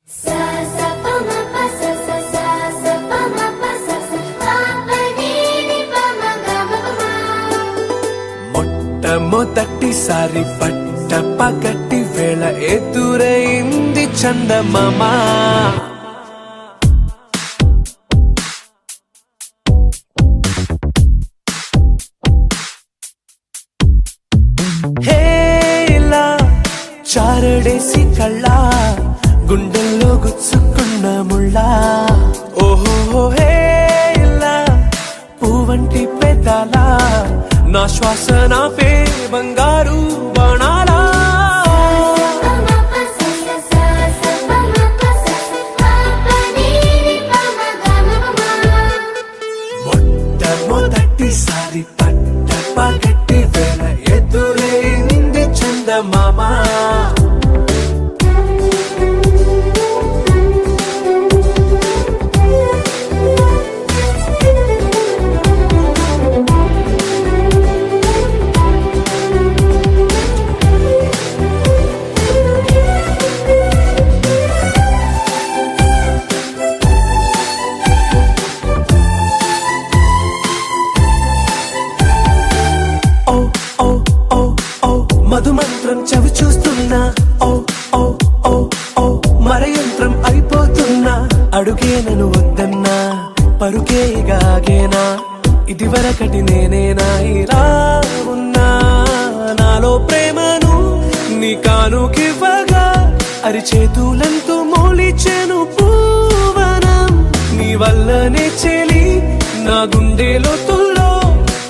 Sa sa pa ma pa sa sa sa sa pa ma pa sa sa pa సారి పట్ట పగటి వేళ ఎదురైంది చందమామ హేలా చారడేసి కళ్ళ గుండెల్లో గుచ్చుకున్న ముళ్ళ ఓహో హేలా పూవంటి పెదాల నా శ్వాస నాపే బంగారు బాణాలా మొట్టమొదటిసారి పట్ట పగటి వేళ ఎదురైంది చందమామ మధుమంత్రం చవి చూస్తున్నా ఓ ఓ ఓ ఓ మరయంత్రం అయిపోతున్నా అడుగే నన్ను వద్దన్నా పరుకేగాగేనా ఇది వరకటి నేనేనా ఇలా ఉన్నా నాలో ప్రేమను నీ కానుకివ్వగా అరిచేతులంతో మోలిచెను పూవనం నీ వల్లనే చెలి నా గుండెలో తుల్లో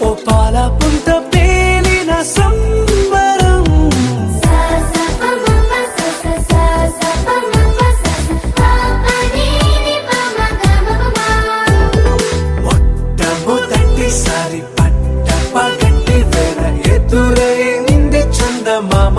ఓ పాల పుంత పేలిన మొట్టమొదటిసారి పట్ట పగటి వేళ ఎదురైంది చందమామ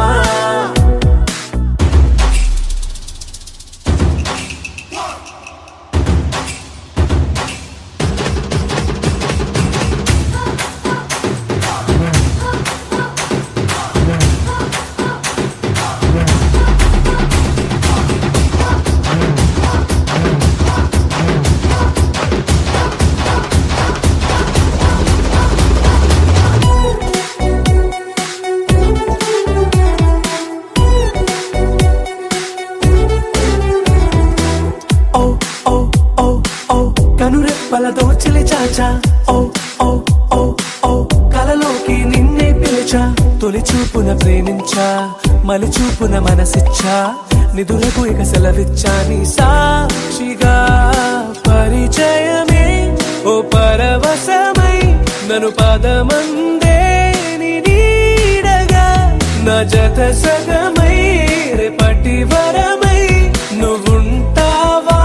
కనురెప్పల దోచిలి చాచా ఓ ఓ ఓ ఓ కలలోకి నిన్నే పిలిచా తొలి చూపున ప్రేమించా మలి చూపున మనసిచ్చా నిధులకు ఇక సెలవిచ్చా నీ సాక్షిగా పరిచయమే ఓ పరవశమై నన్ను పదమందే నీడగా నా జత సగమై రేపటి వరమై నువ్వుంటావా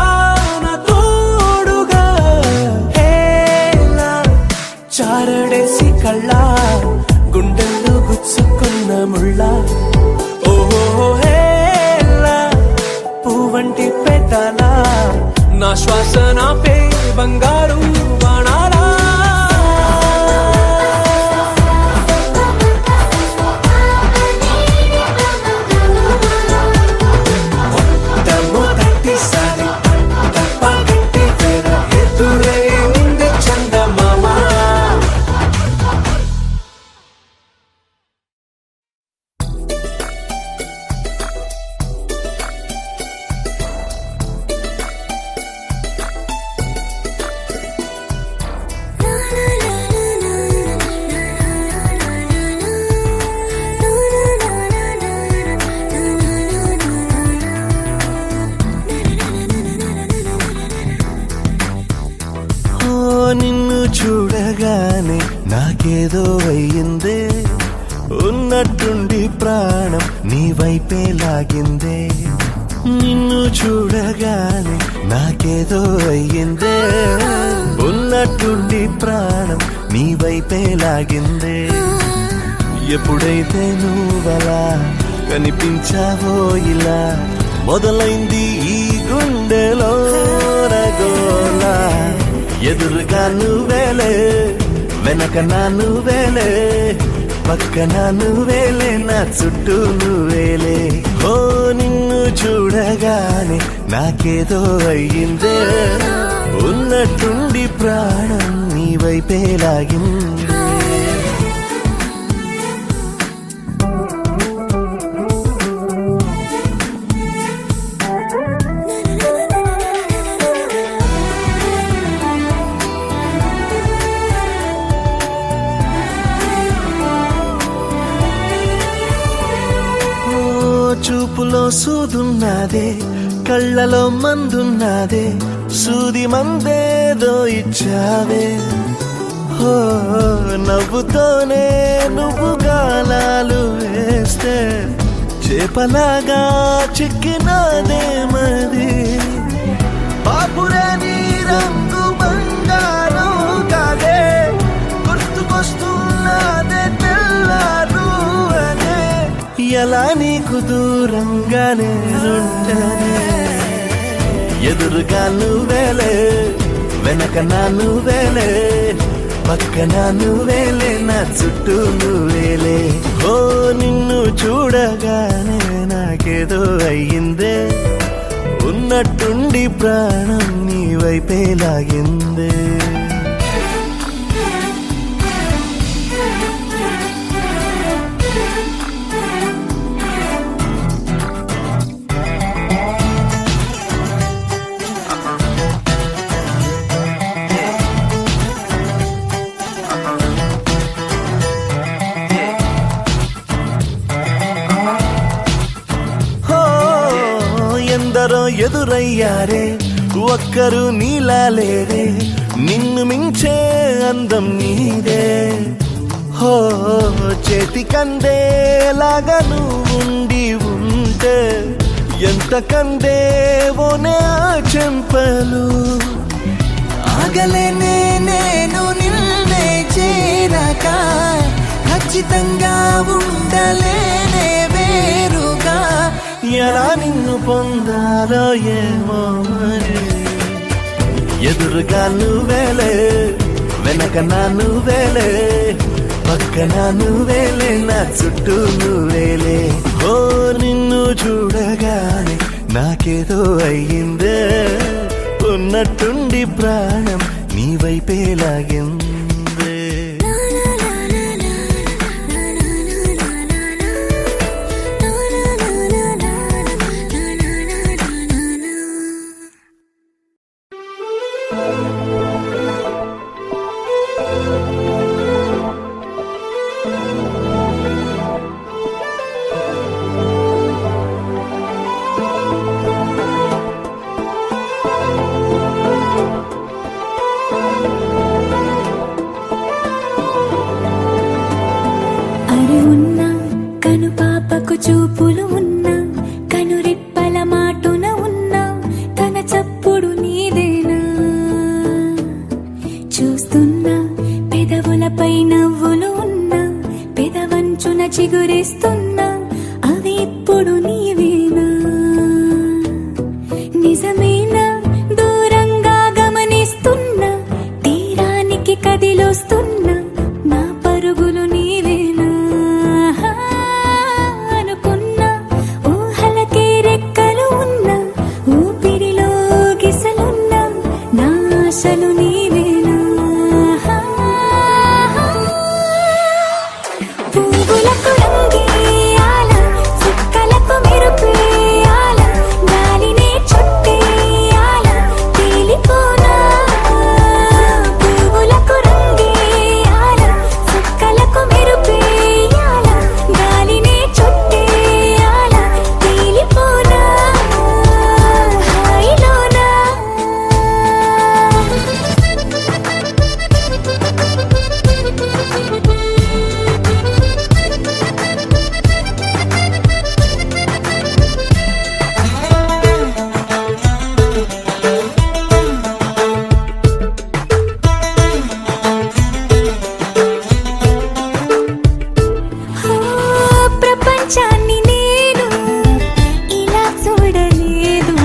చారడేసి కళ్ళ గుండెల్లో గుచ్చుకున్న ముళ్ళ ఓహో హేలా పూవంటి పెదాల నా శ్వాస నాపే బంగారు బాణాలా మొట్టమొదటిసారి పట్ట పగటి వేళ ఎదురైంది చందమామ నిన్ను చూడగానే నాకేదో అయ్యిందే ఉన్నట్టుండి ప్రాణం నీ వైపే లాగిందే నిన్ను చూడగానే నాకేదో అయ్యిందే ఉన్నట్టుండి ప్రాణం నీ వైపే లాగిందే ఎప్పుడైతే నువ్వలా కనిపించావో ఇలా మొదలైంది ఈ గుండెలో రగోలా ఎదురుగా నువ్వేలే వెనక నా నువ్వేలే పక్కన నువ్వేలే నా చుట్టూ నువ్వేలే ఓ నిన్ను చూడగానే నాకేదో అయ్యిందే ఉన్నట్టుండి ప్రాణం నీ వైపే లాగిందే సూదున్నదే కళ్ళలో మందున్నదే సూది మందేదో ఇచ్చావే ఓ నవ్వుతోనే నువ్వు గాలాలు వేస్తే చేపలాగా చిక్కినాదే మది బాపురే నీ రంగు బంగారం కాదే గుర్తుకొస్తున్నదే తెల్లారు అనే ఎలా నీకు దూరంగానే ఉండనే ఎదురుగా నువ్వేలే వెనక నా నువ్వేలే పక్కన నువ్వేలే నా చుట్టూ నువ్వేలే ఓ నిన్ను చూడగానే నాకేదో అయ్యిందే ఉన్నట్టుండి ప్రాణం నీ వైపే లాగిందే ఎందరో ఎదురయ్యారే ఒక్కరు నీలా లేరే నిన్ను మించే అందం నీదే హో చేతికందేలాగా నువ్వుండి ఉంటే ఎంత కందేవోనే ఆ చెంపలు ఆగలేనే నేను నిన్నే చేరక ఖచ్చితంగా ఉండలేనే వేరుగా ఎలా నిన్ను పొందాలో ఏమో మరి ఎదురుగా నువ్వేలే వెనక నా నువ్వేలే పక్కన నువ్వేలే నా చుట్టూ నువ్వేలే ఓ నిన్ను చూడగానే నాకేదో అయ్యిందే ఉన్నట్టుండి ప్రాణం నీ వైపే లాగిందే చూపులు ఉన్నా కనురెప్పల మాటున ఉన్నా తన చప్పుడు నీదేనా చూస్తున్నా పెదవులపై నవ్వులు ఉన్నా పెదవంచున చిగురేస్తున్నా అవి ఇప్పుడు నీవేనా నిజమేనా దూరంగా గమనిస్తున్నా తీరానికి కదిలొస్తున్నా నా పరుగులు నీవేనా అసలు నీవేనా పువ్వులకు రంగేయాల చుక్కలకు మెరుపేయాల గాలినే చుట్టేయాల తేలిపోనా పువ్వులకు రంగేయాల చుక్కలకు మెరుపేయాల గాలినే చుట్టేయాల తేలిపోనా హాయిలోనా ప్రపంచాన్ని నేను ఇలా చూడలేదు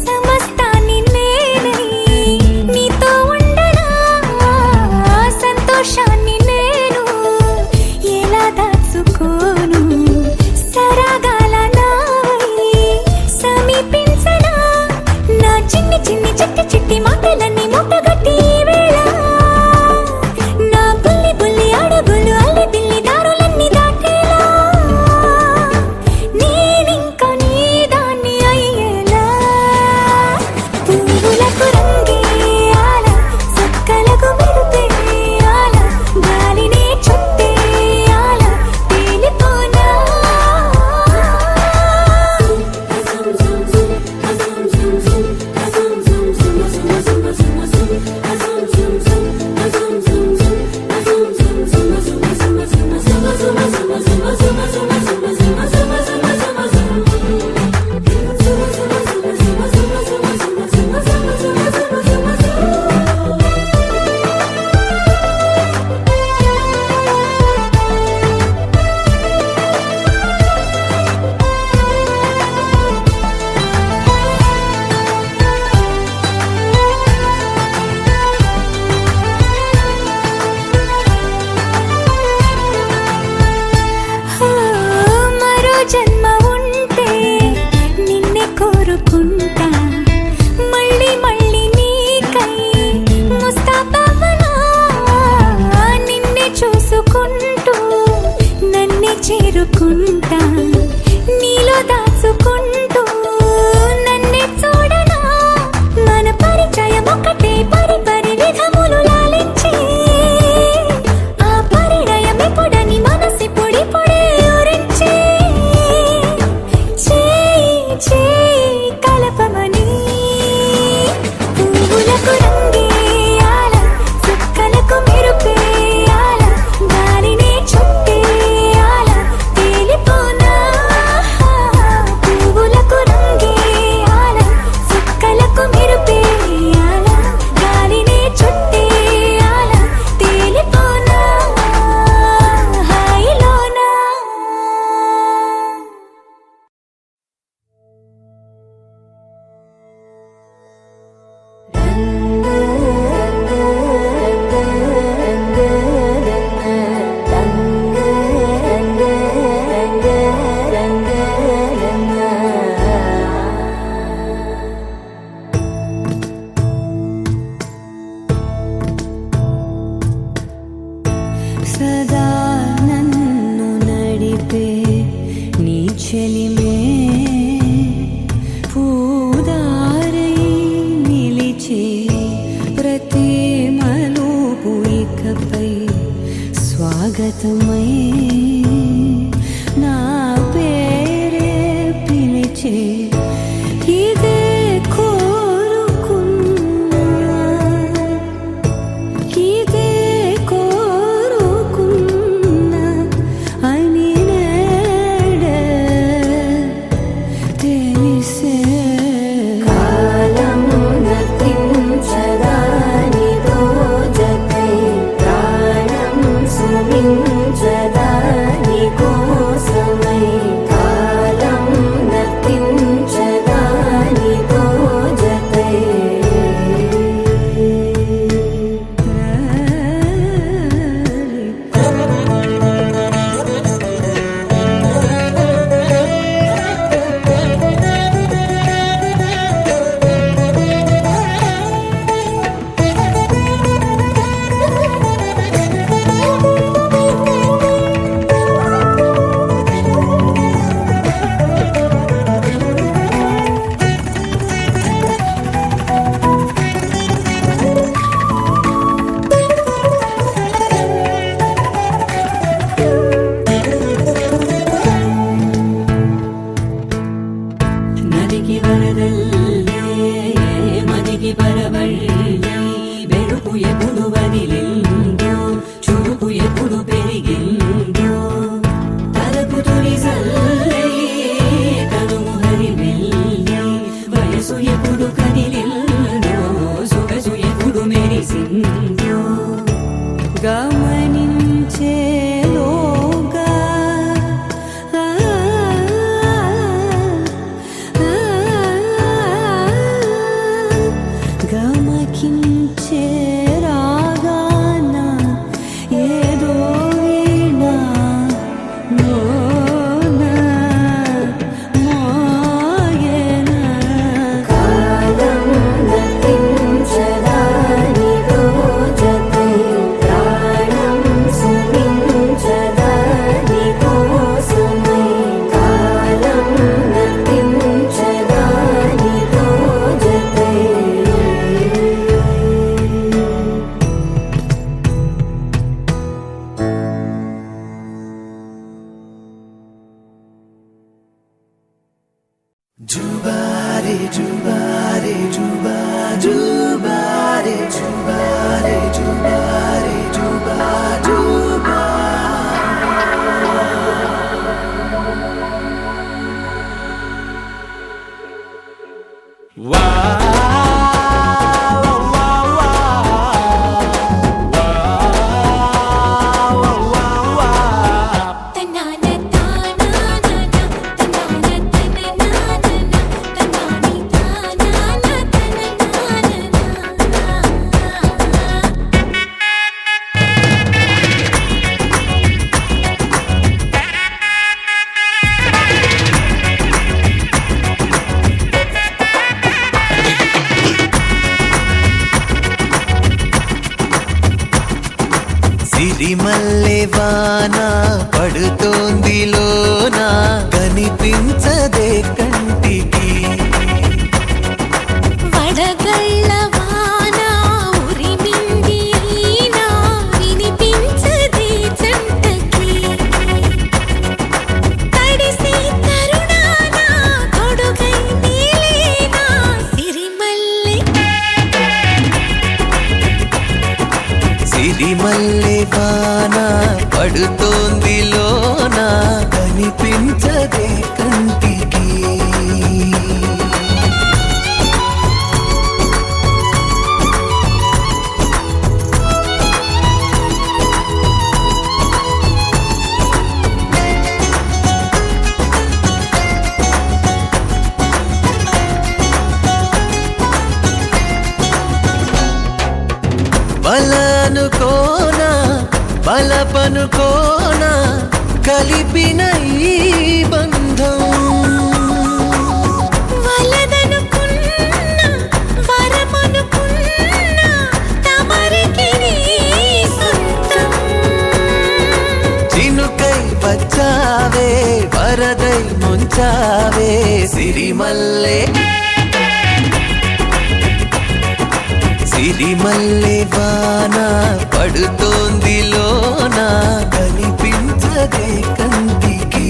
సమస్తాన్ని నేనై నీతో ఉండనా సంతోషాన్ని నేను ఎలా దాచుకోను సరాగాల నావై సమీపించనా నా చిన్ని చిన్ని చిట్టి చిట్టి మాటలన్నీ మూటగట్టి వేళ నా బుల్లి బుల్లి అడుగులు అల్లి బిల్లి దారులన్నీ దాటేలా నేనింకా నీ దాన్ని అయ్యేలా పువ్వులకు రంగేయాల చుక్కలకు మెరుపేయాల గాలినే చుట్టేయాల తేలిపోనా అంతర్గతమై నా పేరే పిలిచే ఇదే కోరుకున్నా ఇదే కోరుకున్నా అని నేడే తెలిసే కాలం నతించదాని దోజకై ప్రాణం సుమించదాని కోసమై కాలం నతించదాని దోజకై నదికి వరదల్లే మదికి పరవళ్ళే వెలుపు ఎప్పుడు వదిలిందో చురుకు ఎప్పుడు పెరిగిందో తలపు తొలి సల్లే తనుము హరివెల్లే వయసు ఎప్పుడు కదిలిందో సొగసు ఎప్పుడు మెరిసిందో గమనించేలోగా గమకించే రాగాన ఏదో వీణా మోన మోయేనా కాలం నతించదాని దోజకై ప్రాణం సుమించదాని కోసమై కాలం నతించదాని దోజకై Jubare, jubare, juba, jubare, jubare, jubare, juba, juba. తన్నాన తానానా తన్నాన తననానా తన్నాని తానానా సిరిమల్లె వాన పడుతోంది లోన కనిపించదే కంటికి వడగళ్ళ వాన ఉరిమింది అయినా వినిపించదే జంటకి తడిసి తరుణాన తొడుగై నీలేనా సిరిమల్లె సిరిమల్లె వాన పడుతోంది లోన కనిపించదే కంటికి బలనుకోనా బలపనుకోనా కలిపిన ఈ బంధం వలదనుకున్నా వరమనుకున్నా తమరికి నీ సొంతం చినుకై వచ్చావే వరదై ముంచావే సిరిమల్లె సిరిమల్లె వాన పడుతోంది లోన కనిపించదే కంటికి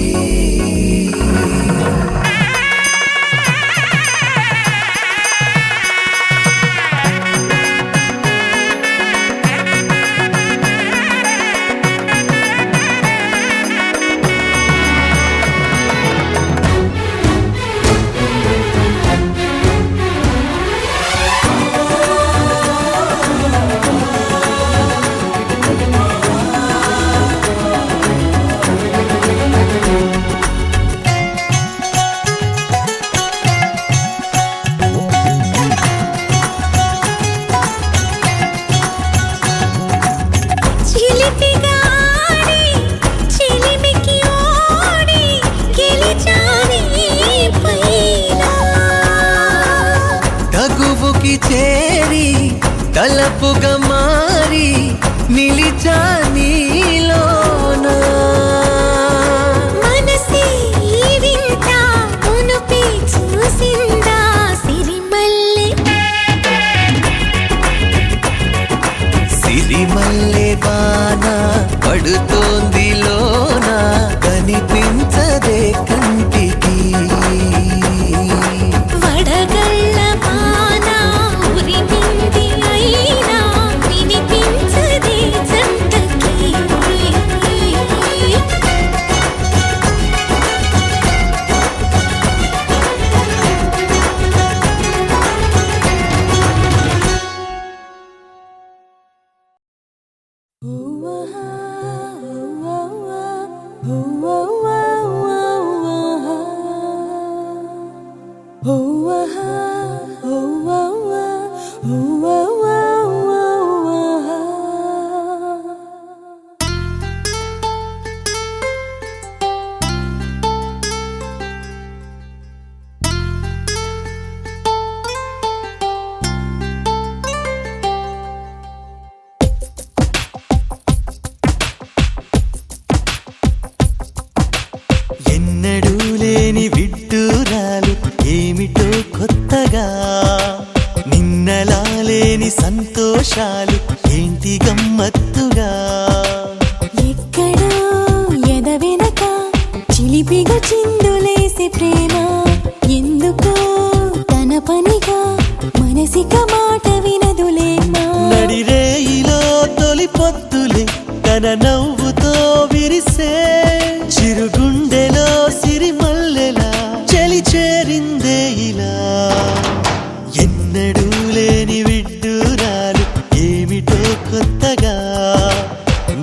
చిలిపిగా ఆడి చిలిమికి ఓడి గెలిచాని పైన తగువుకి చేరి తలపుగా మారి నిలిచా నీలోన మనసి వింత మునుపి చూసిందా సిరిమల్లె సిరిమల్లె వాన పడుతోంది లోన కనిపించదే కంటికి వడగళ్ళ వాన ఉరిమింది అయినా వినిపించదే జంటకి ఎన్నడూ లేని విడ్డూరాలు ఏమిటో కొత్తగా నిన్నలా లేని సంతోషాలు ఏంటి గమ్మత్తుగా ఎక్కడో ఎదవెనక చిలిపిగా చిందులేసే ప్రేమ ఎందుకో తన పనిగా మనసిక మాట వినదులేమా నడిరేయిలో తొలి పొత్తులే తన నవ్వుతో విరిసే చిరుగుండెలో సిరిమల్లెలా చలి చేరిందే ఇలా ఎన్నడూ లేని విడ్డూరాలు ఏమిటో కొత్తగా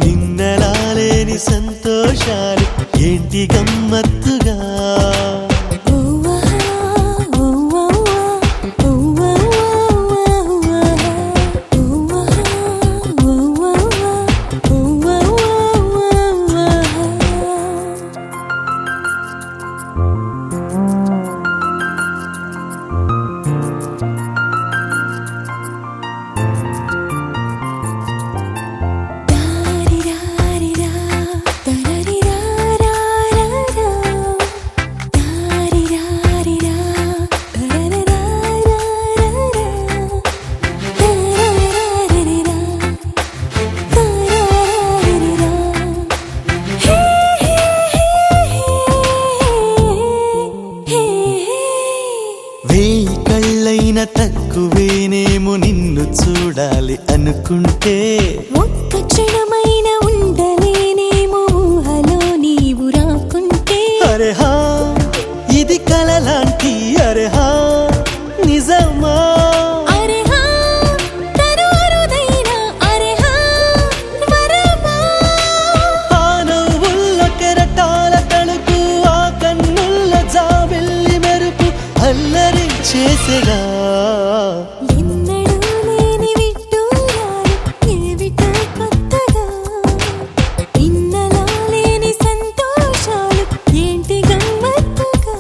నిన్నలా లేని సంతోషాలు ఏంటి గమ్మత్తుగా వేయి కళ్ళైన తక్కువేనేమో నిన్ను చూడాలి అనుకుంటే ఒక్క క్షణమైన ఉండలేనేమో ఊహలో నీవు రాకుంటే అరే హా ఇది కలలాంటి అరే హా నిజమా అరే హా తను అరుదైన అరే హా వరమా ఆ నవ్వుల్లో కెరటాల తలుపు ఆ కన్నుల్లో జాబిల్లి మెరుపు అల్లరి చేసేగా ఎన్నడూ లేని విడ్డూరాలు ఏవిటో కొత్తగా నిన్నలా లేని సంతోషాలు ఏంటి గమ్మత్తుగా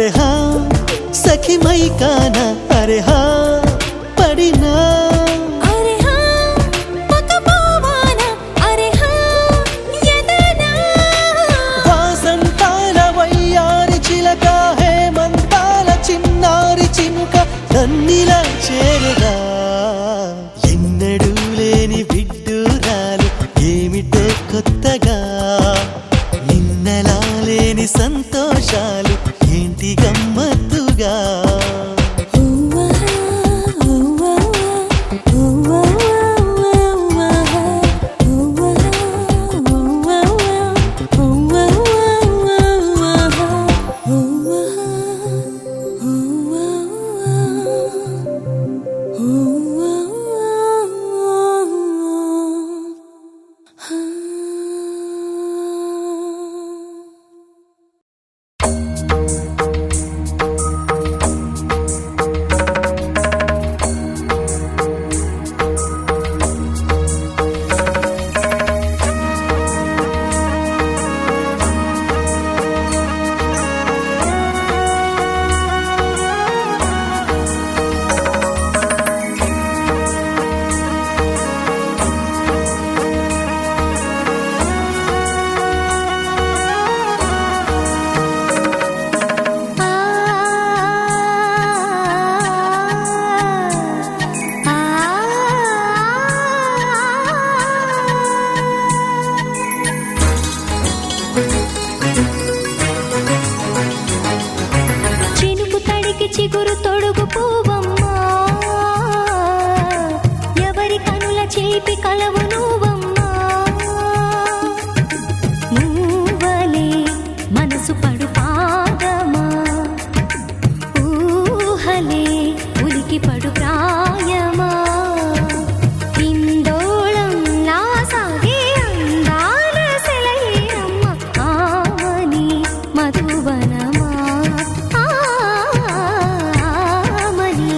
అరే హా సఖి మైకానా అరే హా పడినా అరే హా పక పవన అరే హా యదనా వాసంతాల వయ్యారి చిలక హేమంతాల చిన్నారి చినుక నన్నిలా చేరగా ఎన్నడూ లేని విడ్డూరాలు ఏమిటో కొత్తగా నిన్నలా లేని సంతోషాలు ఏంటి గమ్మత్తుగా చినుకు తడికి చిగురు తొడుగు పూవమ్మా ఎవరి కనుల చేపి కలవు నువ్వమ్మా నువ్వలే మనసు పడు పాదమా ఊహలే ఉలికి పడు ప్రాయమా ఇందోళం నా సాగే అందాల సెలయేరమ్మ ఆమని మధువనమా ఆమని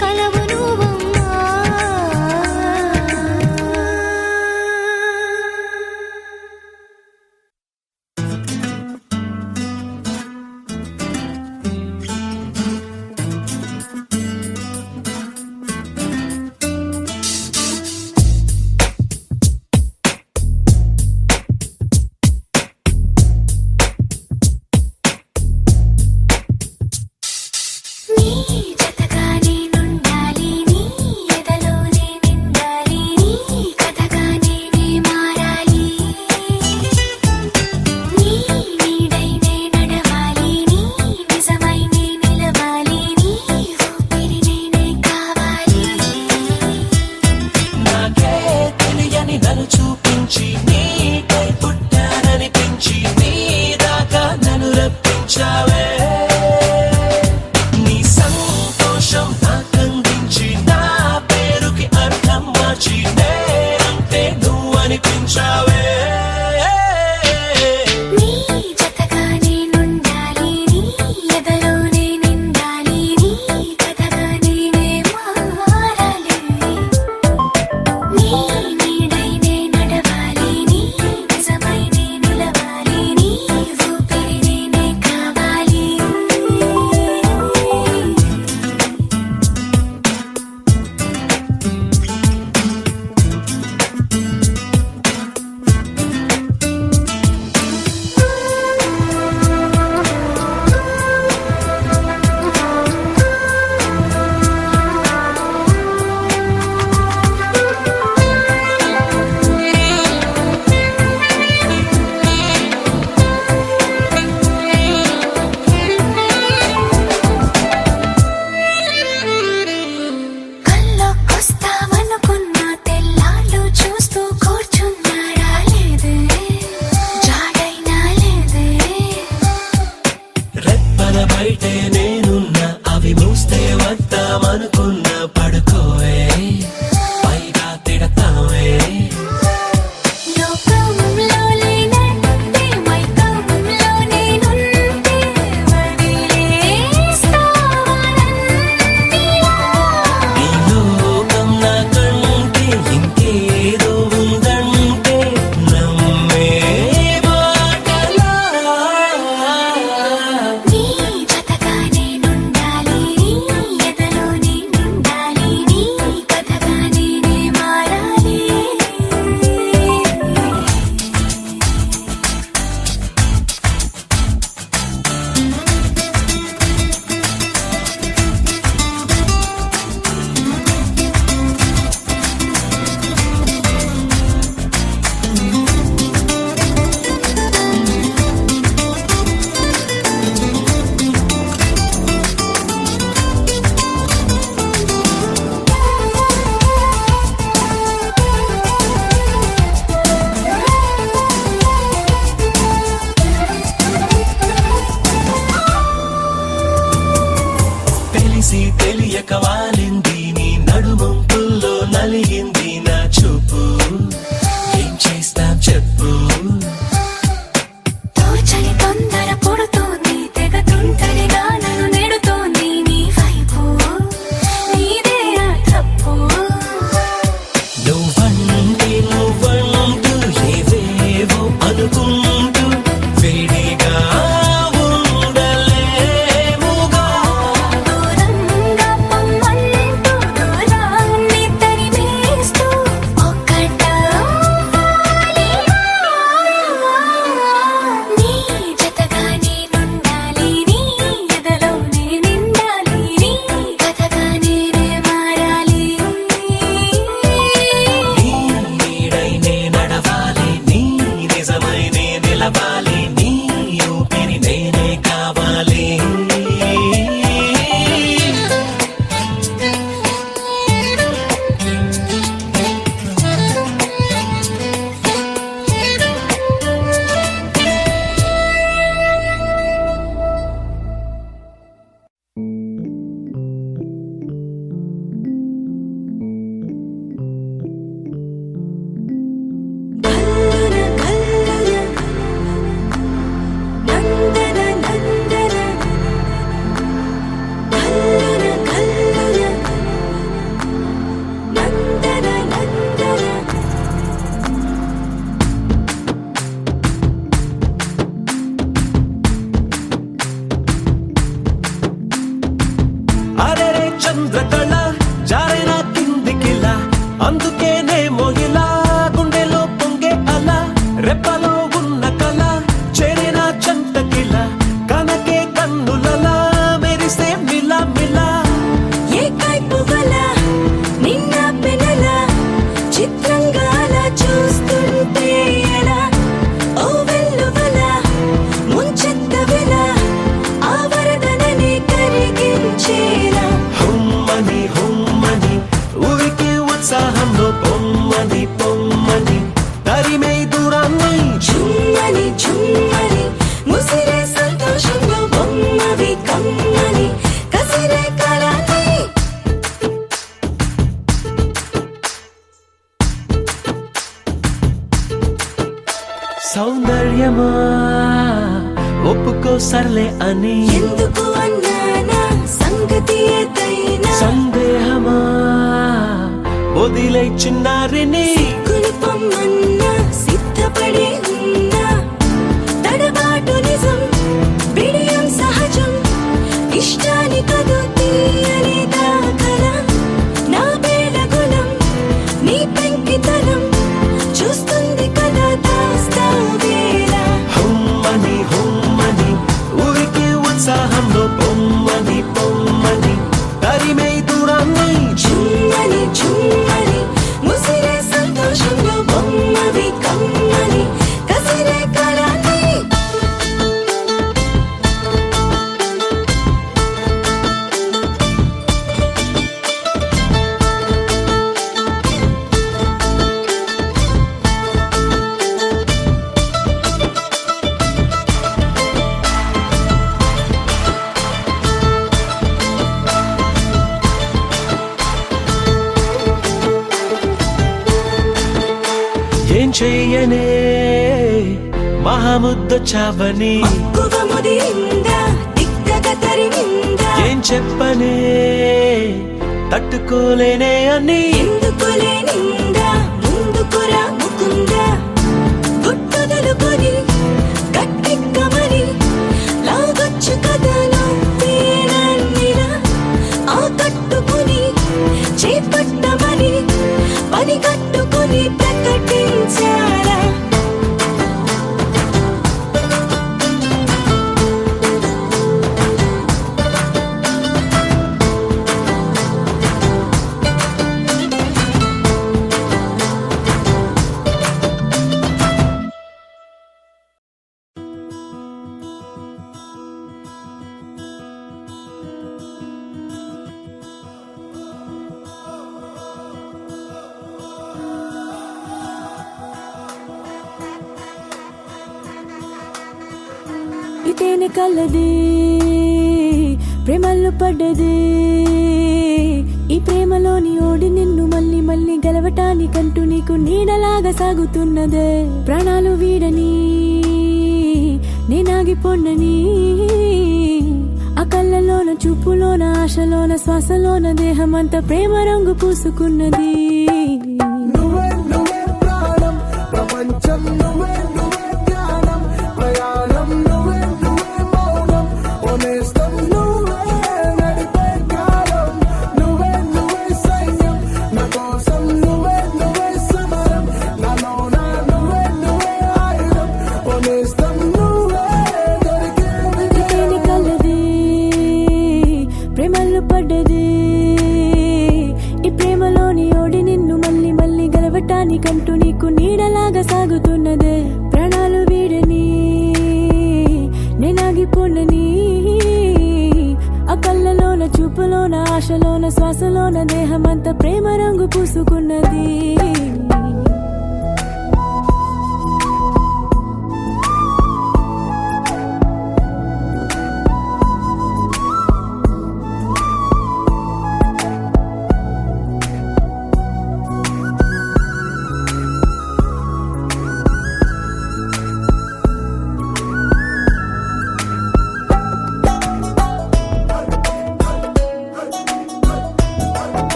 కలవు నువ్వమ్మా. నీ జతగా నేనుండాలి, నీ ఎదలోనే నిండాలి, నీ కథగా నేనే మారాలి. నీ నీడై నే నడవాలి, నీ నిజమై నే నిలవాలి, నీ ఊపిరి నేనే కావాలి. నాకే తెలియని నన్ను చూపించి నీకై పుట్టాననిపించి నీ దాకా నన్ను రప్పించావే. నీ సంతోషం నాకందించి నా పేరుకి అర్థం మార్చి నేనంటే నువ్వు అనిపించావే. నీ జతగా నేనుండాలి, నీ ఎదలోనే నిండాలి, నీ కథగా నేనే మారాలి. నీ నీడై నే నడవాలి, నీ నిజమై నే నిలవాలి, నీ ఊపిరి నేనే కావాలి. కల్లోకొస్తావనుకున్నా తెల్లాళ్ళు చూస్తూ కూర్చున్నారా లేదే, జాడైనా లేదే. రెప్పల బయటే నేనున్నా అవి మూస్తే వద్దామనుకున్నా పడుకోవే పైగా తిడతావే. లోకంలో లేనంటే మైకంలో నేనుంటే వదిలేస్తావా నన్నిలా? ఈ లోకం నాకంటే ఇంకేదో ఉందంటే నమ్మే మాటలా. నీ జతగా నేనుండాలి, నీ ఎదలోనే నిండాలి, నీ కథగా నేనే మారాలి. తెలిసి తెలియక వాలింది నీ నడుమంపుల్లో నలిగింది నా చూపు. ఏం చేస్తాం చెప్పు. తోచని తొందర పుడుతోంది, తెగ తుంటరిగా నన్ను నెడుతోంది నీ వైపు. నీదే ఆ తప్పు. నువ్వంటూ ఏవేవో అనుకుంటూ వేడిగా ఉండలేముగా. దూరంగా పొమ్మని చంద్రకళ జారైన కిందికిలా అందుకేనేమో ఇలా గుండెలో పొంగే అలా రెప్పలో ఉన్న కళ చేరిన చంటకిలా కనకే కన్నులలా మెరిసే మిలా మిలా ఏ కైపు వల నిన్న పెనల చిత్రంగా అలా చూస్తుంటే ఎలా ఓ వెల్లువల ముంచెత్త వెల ఆ వరదనని కరిగించేలా హుమ్మని హుమ్మని ఊరికి ఉత్సాహంలో పొమ్మని పొమ్మని తరిమే దూరాన్ని చుమ్మని చుమ్మని ముసిరే సంతోషంలో బొమ్మవి కమ్మని కసిరే కళని సౌందర్యమా ఒప్పుకో సర్లే అని ఎందుకు అన్నానా సంగతి ఏదైనా సందేహమా వదిలే చిన్నారిని కులుపమ్మన్నా సిద్ధపడే ఉన్నా తడబాటు నిజం బిడియం సహజం ఇష్టాని కదు తీయని దాఖల నా బేలగులం నీ పెంకితనం చూస్తుంది కదా దాస్తావేలా హుమ్మని హుమ్మని ఊరికి ఉత్సాహంలో పొమ్మని పొమ్మని తరిమే దూరాన్ని చుమ్మని చుమ్మని ముసిరే సంతోషంలో బొమ్మవి కమ్మని కసిరే కళని ఏం చెయ్యనే మహాముద్ద చావని మక్కువ ముదిరిందా దిగ్గగా తరిమిందా ఏం చెప్పనే తట్టుకోలేనే అని ఎందుకులే నిందా ముందుకురా ముకుందా గుట్టదలుకొని గట్టెక్కమని లాగొచ్చు కథలో తేనన్నిలా ఆ కట్టుకుని చేపట్టమని పని కట్టుకుని ప్రకటించారా ఇతేనే కలది ప్రేమల్లో పడ్డది ఈ ప్రేమలోని ఓడి నిన్ను మళ్ళీ మళ్ళీ గెలవటానికంటూ నీకు నీడలాగా సాగుతున్నదే ప్రాణాలు వీడని నేనాగిపోండని ఆ కళ్ళలోన చూపులోన ఆశలోన శ్వాసలోన దేహమంతా ప్రేమ రంగు పూసుకున్నది నువ్వే నువ్వే ప్రాణం ప్రపంచం నువ్వే నువ్వే జ్ఞానం ప్రయాణం నువ్వే నువ్వే మౌనం ఓనేస్తం నువ్వే నడిపే కాలం నువ్వే నువ్వే సైన్యం నా కోసం నువ్వే నువ్వే సమరం నాలోన నువ్వే నువ్వే ఆయుధం ఓనేస్తం నువ్వే దొరికే ఇతేని కలది ప్రేమల్లో పడ్డది ఈ ప్రేమలోని ఓడి నిన్ను మళ్ళీ మళ్ళీ గెలవటానికంటూ నీకు నీడలాగా సాగుతున్నదే ప్రాణాలు వీడని నేనాగిపోండని ఆ కళ్ళలోన చూపులోన ఆశలోన శ్వాసలోన దేహమంతా ప్రేమ రంగు పూసుకున్నది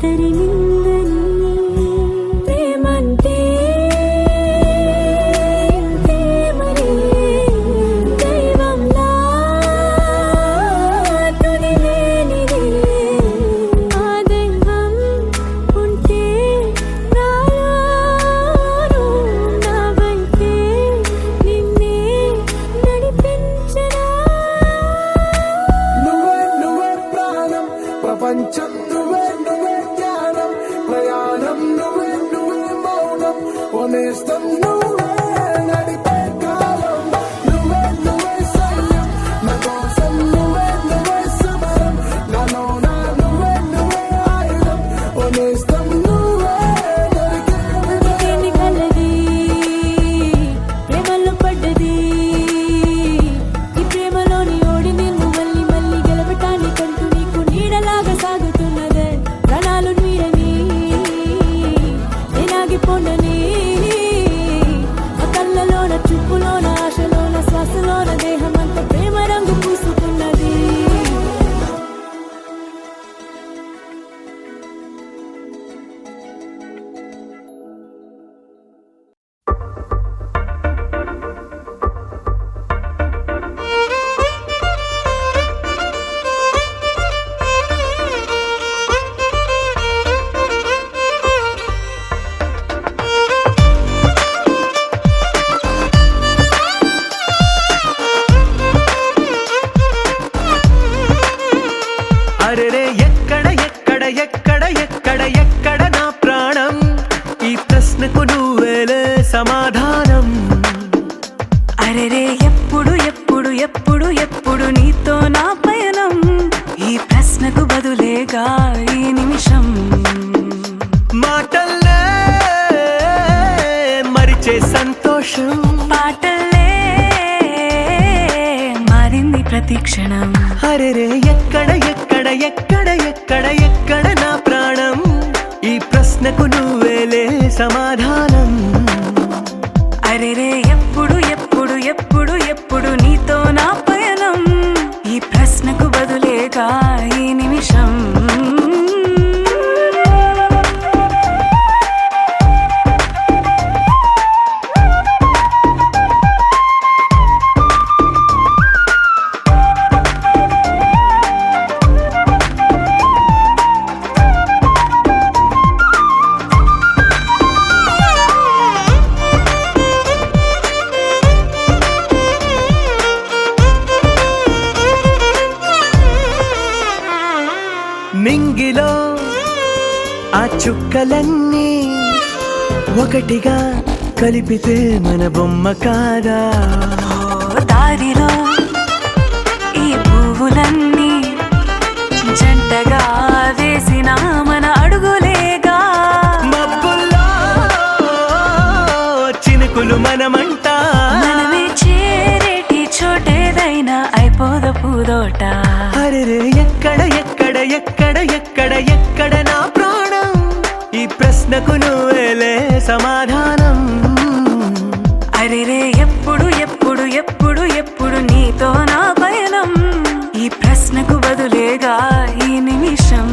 తరిమిందని ప్రేమంటే ప్రేమనే దైవంలా తుదిలేనిది ఆ దైవం ఉంటే రాను నా వైపే నిన్నే నడిపించరా నువ్వే ప్రాణం ప్రపంచం నువ్వే జ్ఞానం ప్రయాణం నువ్వే మౌనం ఓనేస్తం నువ్వే నడిపే కాలం నువ్వే సైన్యం నా కోసం నువ్వే సమరం నాలోన నువ్వే ఆయుధం ఓనేస్తం నువ్వే దొరికే నీకేమి కలది ప్రేమలో పడ్డది ఈ ప్రేమలోని ఓడి నిన్ను మళ్ళీ మళ్ళీ గెలవటానికంటూ నీకు నీడలాగా సాగుతున్నదే ప్రాణాలు నీడని నేనాగిపోనని ఆ కళ్ళలోన చూపులోన ఆశలోన శ్వాసలోన దేహమంత ప్రేమ రంగు పూసుకున్నది అరెరే ఎక్కడ ఎక్కడ ఎక్కడ ఎక్కడ ఎక్కడ నా ప్రాణం ఈ ప్రశ్నకు నువ్వేలే సమాధానం అరెరే ఎప్పుడు ఎప్పుడు ఎప్పుడు ఎప్పుడు నీతో నా పయనం ఈ ప్రశ్నకు బదులేగా ఈ నిమిషం మాటల్లే మరిచే సంతోషం పాటలే మారింది ప్రతి క్షణం అరెరే ఎక్కడ ఎక్కడ ఎక్కడ ఎక్కడ ఎక్కడ నా ప్రాణం ఈ ప్రశ్నకు నువ్వేలే సమాధానం అరెరే ఎప్పుడు ఎప్పుడు ఎప్పుడు ఎప్పుడు నీతో నా పయనం ఈ ప్రశ్నకు బదులేగా ఈ నిమిషం నింగిలో ఆ చుక్కలన్నీ ఒకటిగా కలిపితే మన బొమ్మ కాదా దారిలో ఈ పువ్వులన్నీ జంటగా వేసిన మన అడుగులేగా మబ్బుల్లో చినుకులు మనమంట మనమే చేరేటి చోటేదైనా అయిపోద పూదోట అరెరే ఎక్కడ ఎక్కడ ఎక్కడ ఎక్కడ ఎక్కడ నా ప్రాణం ఈ ప్రశ్నకు నువ్వేలే సమాధానం అరెరే ఎప్పుడు ఎప్పుడు ఎప్పుడు ఎప్పుడు నీతో నా పయనం ఈ ప్రశ్నకు బదులేగా ఈ నిమిషం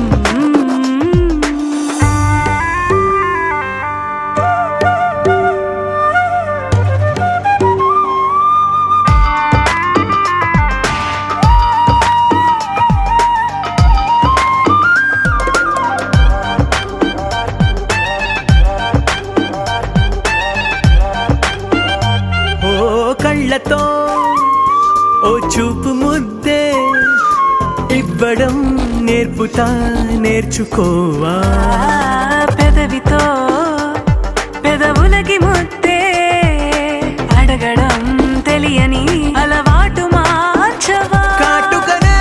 ఓ కళ్ళతో ఓ చూపు ముద్దే ఇవ్వడం నేర్పుతా నేర్చుకోవా పెదవితో పెదవులకి ముద్దే అడగడం తెలియని అలవాటు మార్చవా కాటుకనే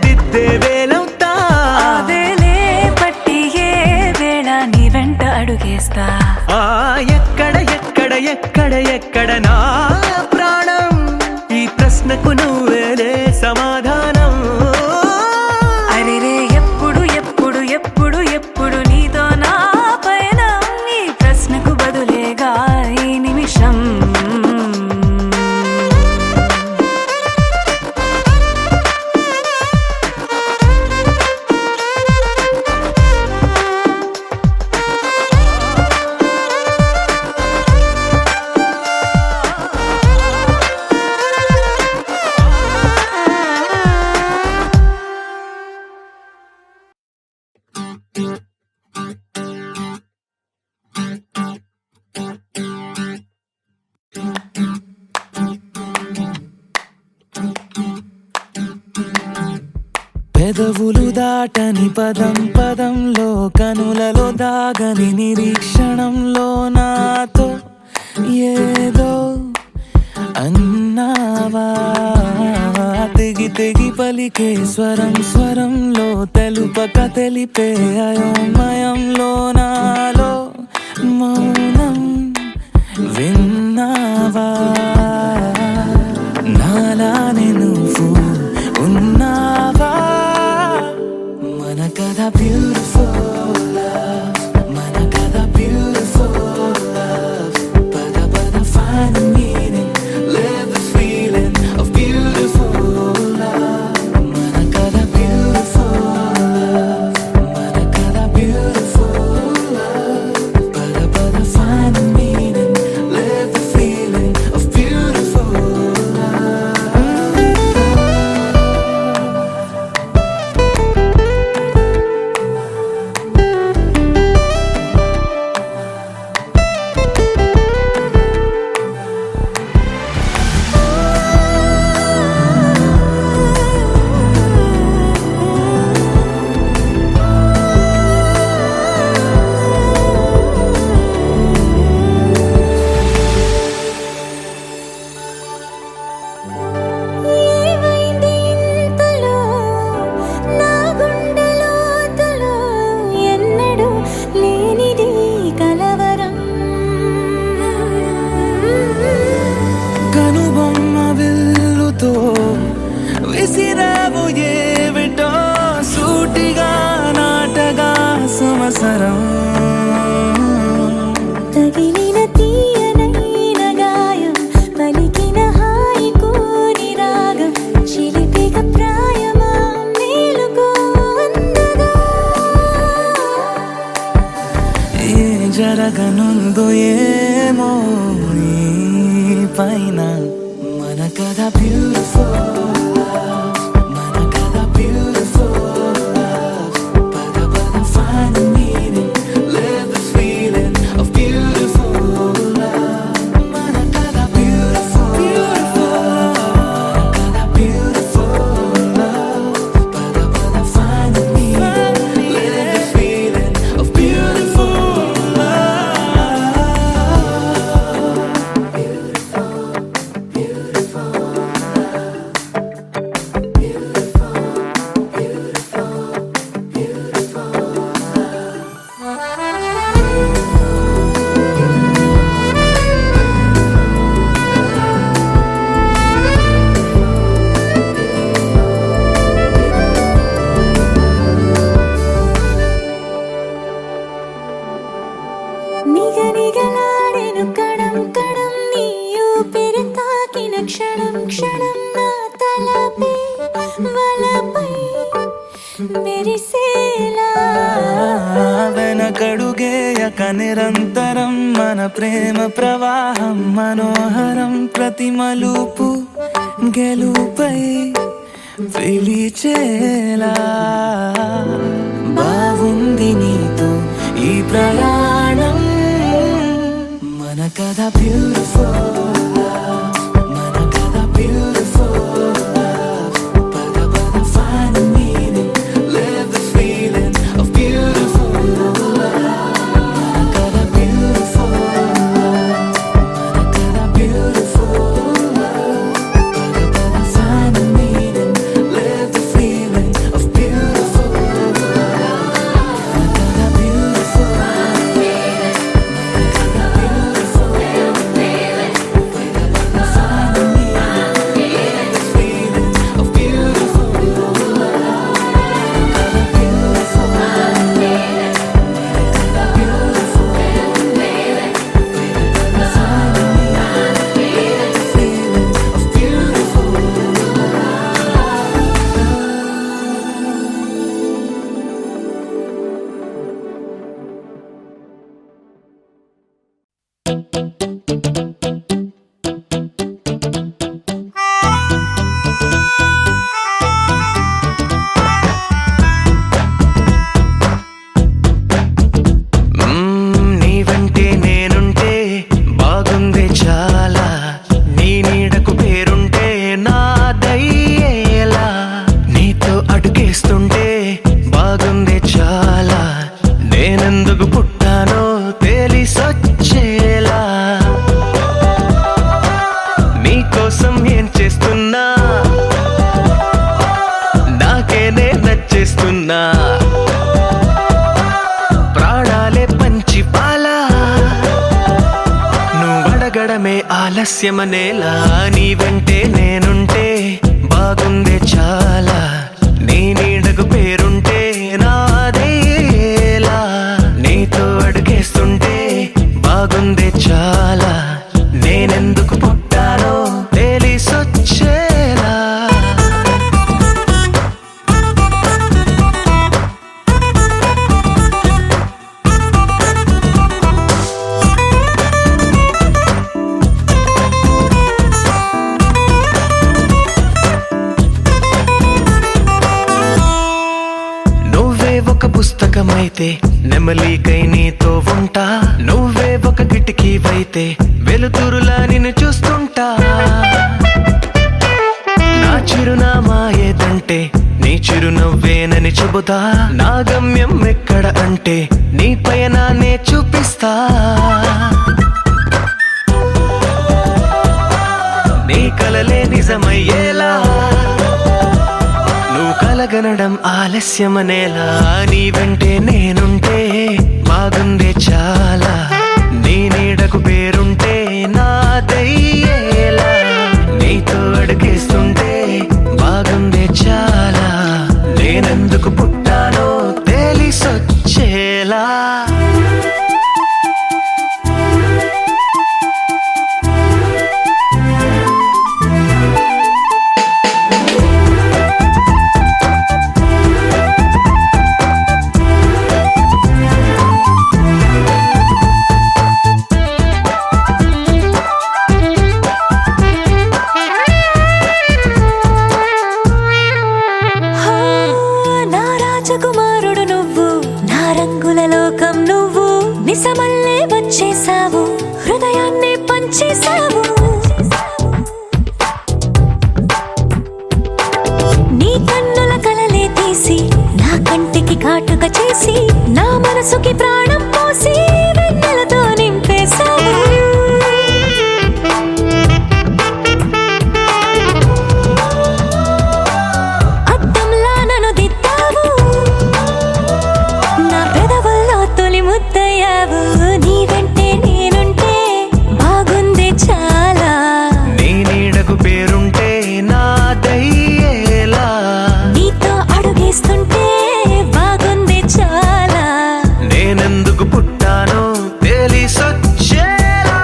దిద్దే వేలవుతా వేలే పట్టి ఏ వేళ నీ వెంట అడుగేస్తా ఆ ఎక్కడ ఎక్కడ ఎక్కడ ఎక్కడ నా ప్రాణం ఈ ప్రశ్నకు నువ్వేలే సమాధానం అరెరే ఎప్పుడు ఎప్పుడు ఎప్పుడు ఎప్పుడు నీతో నా పయనం ఈ ప్రశ్నకు బదులేగా ఈ నిమిషం పెదవులు దాటని పదం పదంలో కనులలో దాగని నిరీక్షణంలో నాతో ఏదో అన్నావా తెగి తెగి పలికే స్వరం స్వరంలో తెలుపక తెలిపే అయోమయంలో నాలో మౌనం విన్నావా నాలానే నువ్వు ఉన్నావా మన కథ బ్యూటిఫుల్ మన కథ బ్యూటిఫుల్ పద పద find the meaning live the feeling of beautiful మన కథ beautiful మన కథ beautiful పద పద find the meaning live the feeling of beautiful ఏమైంది ఇంతలో నా గుండె లోతులో ఎన్నడూ లేనిది కలవరం కనుబొమ్మ విల్లుతో విసిరావు ఏవిటో సూటిగా నాటగా సంవత్సరం తగిలిన తీయనైన గాయం పలికిన హాయి కోరి రాగం చిలిపిక ప్రాయమా మేలుకో అందగా ఏ జరగనుందో ఏమో ఈ పైన మన కథ బ్యూటిఫుల్ మన కథ బ్యూటిఫుల్ పద పద find the meaning live the feeling of beautiful మన కథ beautiful మన కథ beautiful పద పద find the meaning live the feeling of beautiful నిగనిగలాడెను Kadam Kadam నీ ఊపిరి తాకిన క్షణం క్షణం నా తలపై వలపై మెరిసేలా వెనకడుగేయక నిరంతరం మన ప్రేమ ప్రవాహం మనోహరం ప్రతి మలుపు గెలుపై పిలిచేలా బాగుంది నీతో ఈ ప్రయాణం మన కథ బ్యూటిఫుల్ మన కథ బ్యూటిఫుల్ పద పద find the meaning live the feeling of beautiful మన కథ beautiful మన కథ beautiful పద పద find the meaning live the feeling of beautiful మన కథ beautiful మన కథ beautiful ఆలస్యమనేలా నీ వెంటే నేనుంటే బాగుందే చాలా, నీ నీడకు పేరుంటే నాదేలా, నీతో అడుగేస్తుంటే బాగుందే చాలా, నేనెందుకు పుట్టానో తెలిసొచ్చేలా. నువ్వే ఒక పుస్తకమైతే నెమలికై నీతో ఉంటా, నువ్వే ఒక కిటికీవైతే వెలుతురులా నిన్ను చూస్తుంటా. నా చిరునామా ఏదంటే నీ చిరునవ్వేనని చెబుతా, నా గమ్యం ఎక్కడ అంటే నీ పయనాన్నే చూపిస్తా. నీ కలలే నిజమయ్యేలా నువ్వు కలగనడం ఆలస్యమనేలా, నీ వెంటే నేనుంటే బాగుందే చాలా, నీ నీడకు పేరుంటే నాదయ్యేలా, నీతో అడుగేస్తుంటే బాగుందే చాలా, నేనెందుకు పుట్టానో తెలిసొచ్చేలా. హో, నా రాజకుమారుడు నువ్వు, నా రంగుల లోకం నువ్వు, నిజమల్లే వచ్చేసావు, హృదయాన్ని పంచేసావు. నీ కన్నుల కలలే తీసి నా కంటికి కాటుక చేసి, నా మనసుకి ప్రాణం పోసి వెన్నెలతో నింపేశావు. అద్దంలా నన్ను దిద్దావు, నా పెదవుల్లో తొలి ముద్దయ్యావు, నీ వెంటే నేనుంటే బాగుంది చాలా, నీ నీడకు పేరుంటే నాదయ్యేలా, నీతో అడుగేస్తుంటే బాగుంది చాలా, నేనెందుకు పుట్టానో తెలిసొచ్చేలా.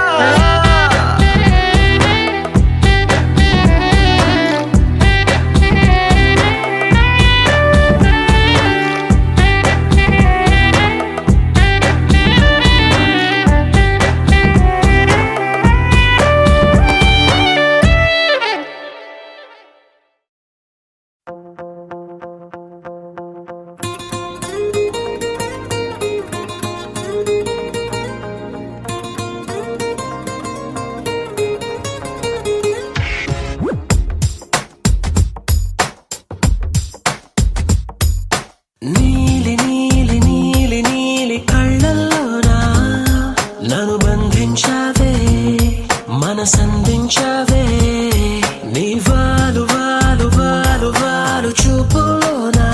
నీలి నీలి నీలి నీలి కళ్ళల్లోనా నన్ను బంధించావే, మనసందించావే, నీ వాలు వాలు వాలు వాలు చూపులోనా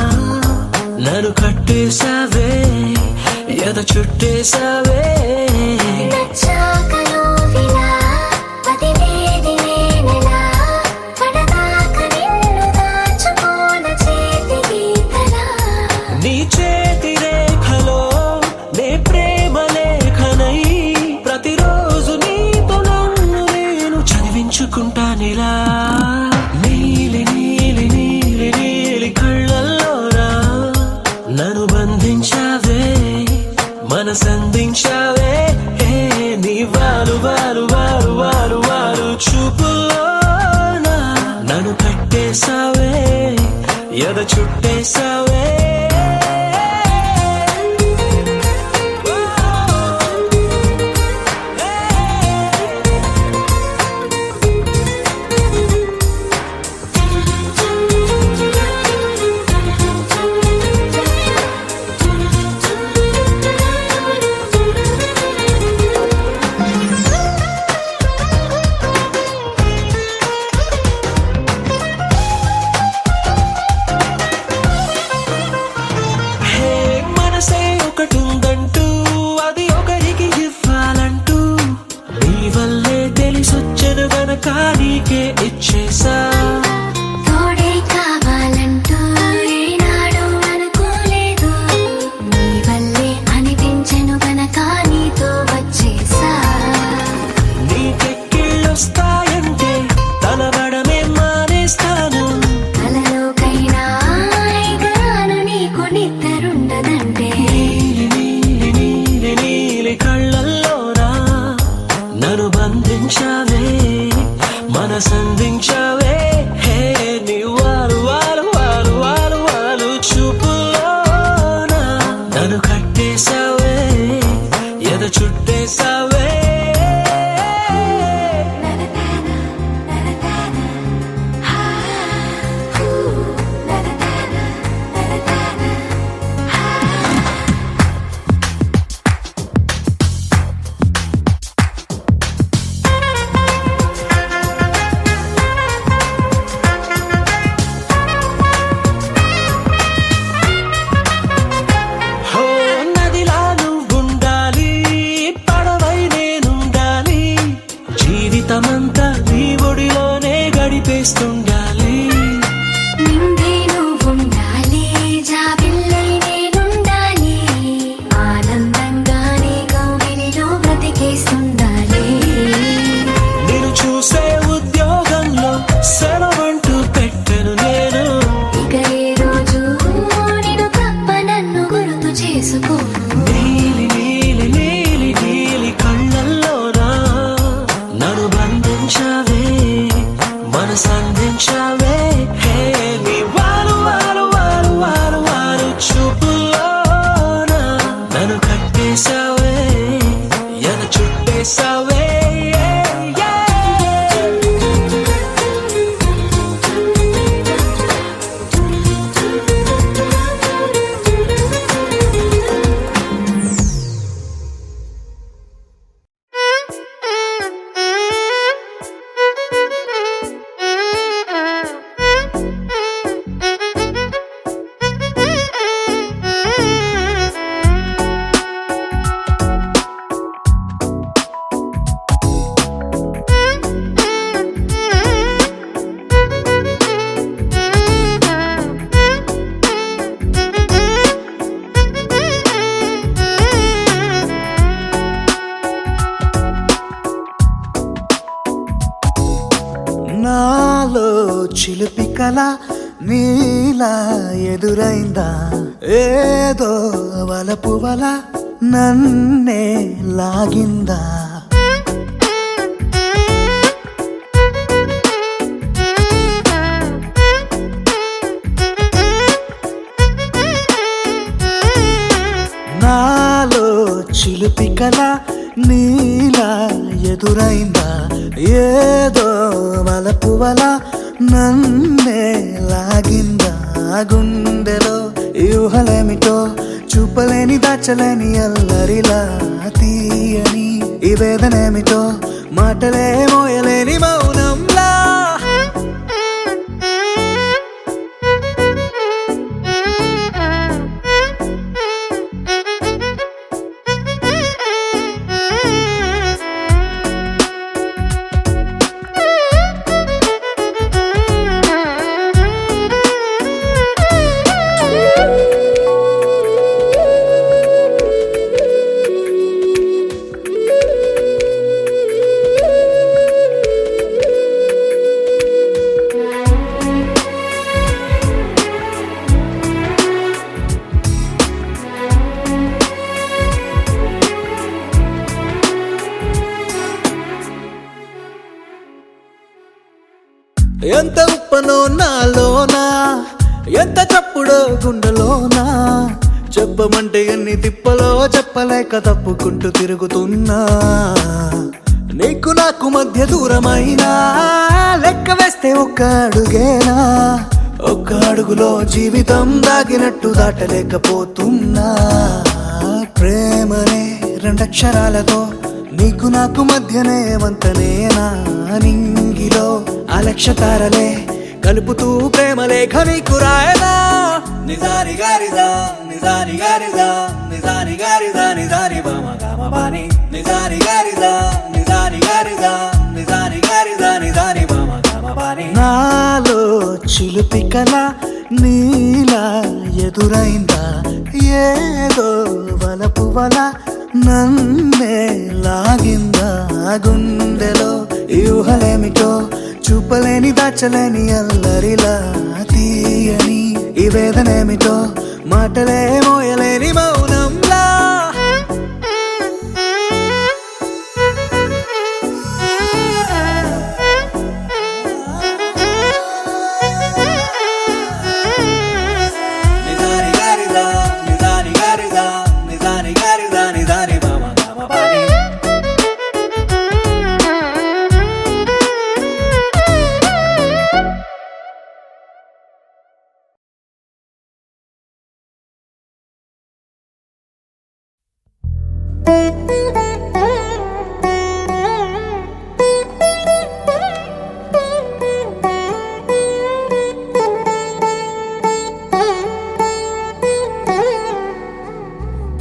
నన్ను కట్టేశావే, ఎద చుట్టేశావే. నచ్చాకలో విలా పదివేది నేనెలా, కడదాక నిన్ను దాచుకోన చేతి గీతలా. నీ చేతి రేఖలో నే ప్రేమ లేఖనై, ప్రతిరోజు నీతో నన్ను నేను చదివించుకుంటానిలా. నీలి నీలి నీలి నీలి కళ్ళల్లోనా నన్ను బంధించావే, మనసందించావే, నీ వాలు వాలు వాలు వాలు వాలు చూపులోనా నన్ను కట్టేశావే, ఎద చుట్టేశావే. కల నీలా ఎదురైందా ఏదో వలపు వల నన్నే లాగిందా నాలో చిలిపి కల నీలా ఎదురైందా ఏదో వలపు వల నన్నే లాగిందా గుండెలో ఊహలేమిటో చూపలేని దాచలేని అల్లరిలా తీయని ఈ వేదనేమిటో మాటలే మోయలేని మౌనంలా ఎంత ఉప్పనో నాలోనా ఎంత చప్పుడో గుండెలోనా చెప్పమంటే ఎన్ని తిప్పలో చెప్పలేక తప్పుకుంటూ తిరుగుతున్నా నీకు నాకు మధ్య దూరమైనా లెక్క వేస్తే ఒక్క అడుగేనా ఒక్క అడుగులో జీవితం దాగినట్టు దాటలేకపోతున్నా ప్రేమనే రెండక్షరాలతో నీకు నాకు మధ్యనే వంతనేనా నింగిలో అలక్ష తారలే కలుపుతూ ప్రేమ లేఖ నీకు రాయదా నిజాని గారిదా నిజాని గారిదా నిజాని గారిదా నిజాని బామ గామ బాని నిజాని గారిదా నిజాని గారిదా నిజాని గారిదా నిజాని బామ గామ బాని నాలో చిలిపి కల నీలా ఎదురైందా ఏదో వలపు వల నన్నే లాగిందా గుండెలో ఊహలేమిటో చూపలేని దాచలేని అల్లరిలా తీయని ఈ వేదనేమిటో మాటలే మోయలేని మౌనంలా నిజాని గారిదా నిజాని గారిదా నిజాని గారిదా నిజాని బామ గామ బాని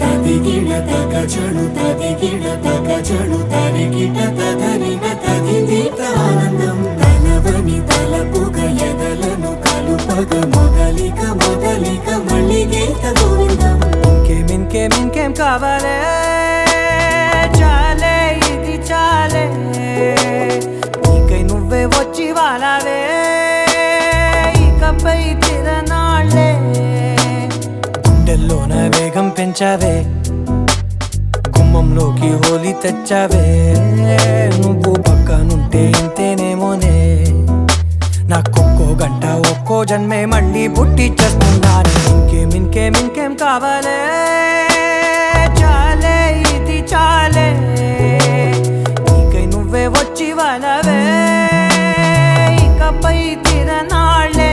తదిగిడ తగజడు తదిగిడ తగజడు తరిగిట తదరిన తదిదీత ఆనందం తలవని తలపుగ ఎదలను కలుపగ మొదలిక మొదలిక మళ్ళీ గీత గోవిందం ఇంకేం కావాలే చాలే ఇది చాలే నీకై నువ్వే వచ్చి వాలావే ఇకపై తిరనాళ్ళే గుండెల్లోన వేగం పెంచావే గుమ్మంలోకి హోలీ తెచ్చావే నువ్వు పక్కనుంటే ఇంతేనేమోనే నాకొక్కో గంట ఒక్కో జన్మే మళ్ళీ పుట్టి చేస్తున్నాను ఇంకేం కావాలే చాలే ఇది చాలే నీకై నువ్వే వచ్చి వాలవే ఇకపై తిరనాళ్ళే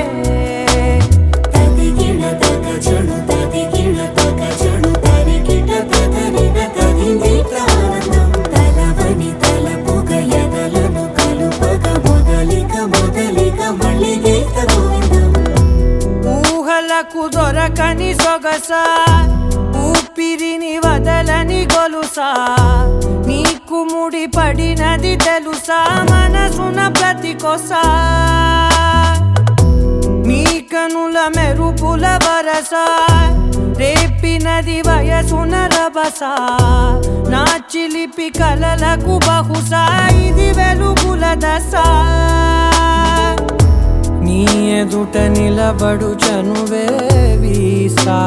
తదిగిడ తగజడు తదిగిడ తగజడు తరిగిట తదరిన తదిదీత ఆనందం తలవని తలపుగ ఎదలను కలుపగ మొదలిక మొదలిక మళ్ళీ గీత గోవిందం ఊహలకు దొరకని సొగసా ఊపిరిని వదలని గొలుసా నీకు ముడి పడినది తెలుసా మనసున ప్రతి కొసా నీ కనుల మెరుపుల వరస రేపినది వయసున రభస నా చిలిపి కలలకు బహుశా ఇది వెలుగుల దశ నీ ఎదుట నిలబడు చనువే వీసా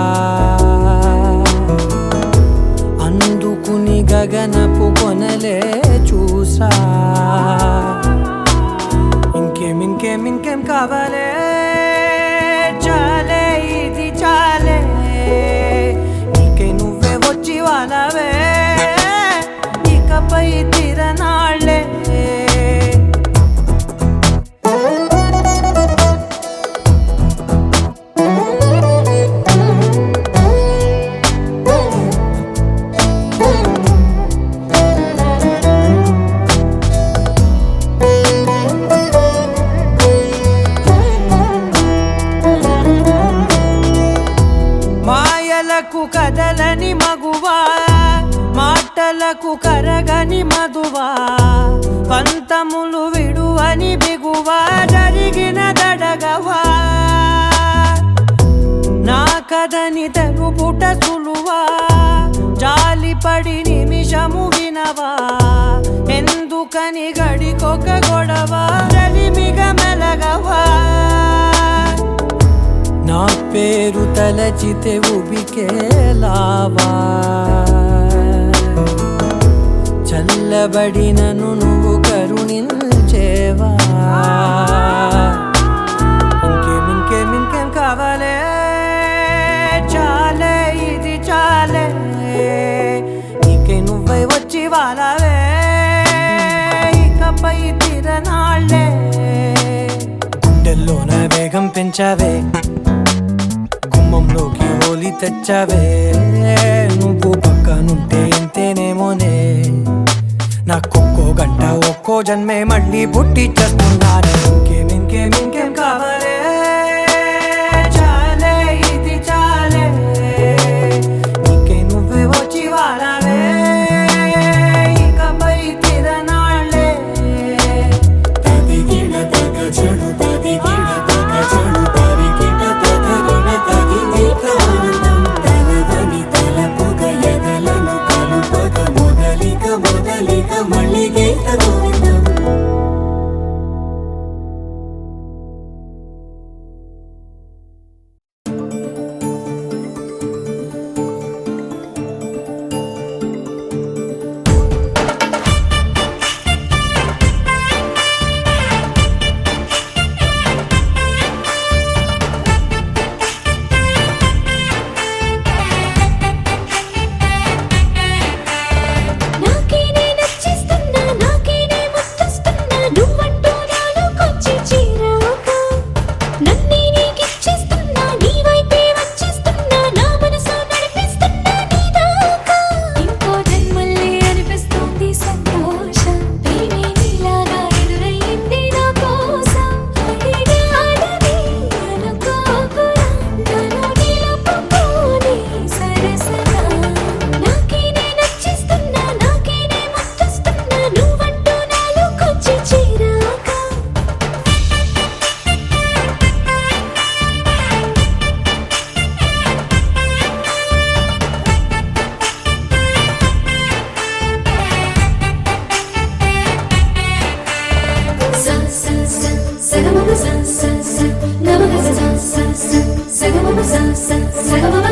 అందుకుని గగనపు కొనలే చూసా ఇంకేం కావాలే చాలే ఇది చాలే నీకే నువ్వే వచ్చి వాళ్ళవే ఇకపై తిరనాళ్ళే మాయలకు కదలని మగువా మాటలకు కరగని మధువా పంతములు విడువని బిగువా జరిగిన దడగవా నా కదని తెలుపుట సులువా జాలిపడి నిమిషము వినవా ఎందుకని గడికొక గొడవ రలిమిగ మెలగవా నా పేరు తలచితే ఉబికేలావా చల్లబడినను నువ్వు కరుణించేవా ఇంకేం కావాలే చాలే ఇది చాలే నీకే నువ్వై వచ్చి వాళ్ళవే ఇకపై తిరనాళ్ళే గుండెల్లోన వేగం పెంచావే గుమ్మంలోకి హోలీ తెచ్చావే నువ్వు పక్కనుంటే ఎంతేనేమోనే నాకొక్కో గంట ఒక్కో జన్మే మళ్ళీ పుట్టి చేస్తున్నానే ఇంకేం కావాలే చాలే ఇది చాలే నీకే నువ్వే వచ్చి వాళ్ళవే ఇకపై తిరనాళ్ళే తదిగిన తగ చెడు తదిగిన తగ చెడు తరిగిన తగరిన తగిన ఆనందం తలవని తలపుగ ఎదలను కలుపగ మొదలిక మళ్ళీ గీత గోవిందం నాకే నే నచ్చిస్తున్నా నాకే నే ముచ్చస్తున్నా నువ్వంటూ నాలోకొచ్చి చేరాక నన్నే నీకిచ్చేస్తున్నా నీ వైపే వచ్చేస్తున్నా నా మనసు నడిపిస్తున్నా నీ దాకా ఇంకో జన్మల్లే అనిపిస్తుంది సంతోషం ప్రేమే నీలాగా ఎదురయ్యింది నా కోసం అడిగాడని అనుకోకురా నన్ను నిలుపుకోని సరసగా నాకే నే నచ్చిస్తున్నా నాకే నే ముచ్చస్తున్నా నువ్వంటూ నాలోకొచ్చి చేరాక sa sa sa sa ga ma sa sa sa ga ma sa sa sa sa ga ma sa sa sa ga ma